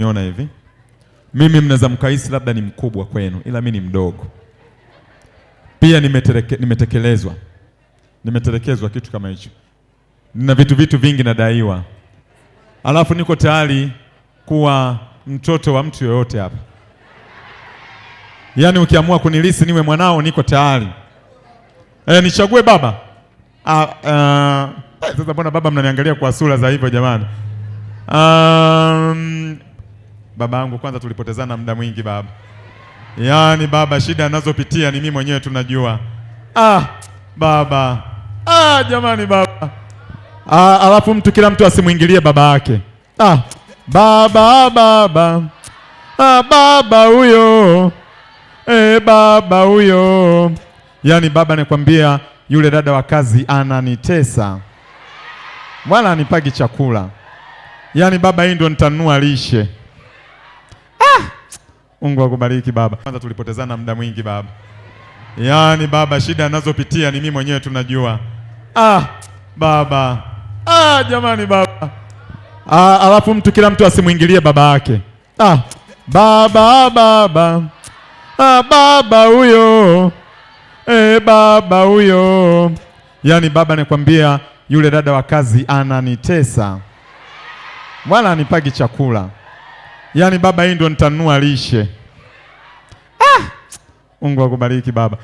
Niona hivi, mimi mnaweza mkahisi labda ni mkubwa kwenu, ila mimi ni mdogo pia. Nimetelekezwa kitu kama hicho, nina vitu vingi nadaiwa, alafu niko tayari kuwa mtoto wa mtu yoyote hapa. Yaani ukiamua kunilisi niwe mwanao, niko tayari. Nichague baba. Sasa mbona baba mnaniangalia kwa sura za hivyo jamani? Baba yangu kwanza tulipotezana muda mwingi baba. Yaani baba shida anazopitia ni mimi mwenyewe tunajua. Baba. Jamani baba. Alafu kila mtu asimuingilie baba yake. Baba. Baba huyo. Baba huyo. Yaani baba nakwambia yule dada wa kazi ananitesa. Wala anipagi chakula. Yaani baba hii ndio nitanunua lishe. Mungu akubariki baba. Kwanza tulipotezana muda mwingi baba. Yaani baba shida anazopitia ni mimi mwenyewe tunajua. Baba. Jamani baba. Alafu kila mtu asimuingilie baba yake. Baba. Baba huyo. Baba huyo. Yaani baba nakwambia yule dada wa kazi ananitesa. Wala anipagi chakula. Yaani baba hii ndio nitanunua lishe. Mungu akubariki baba.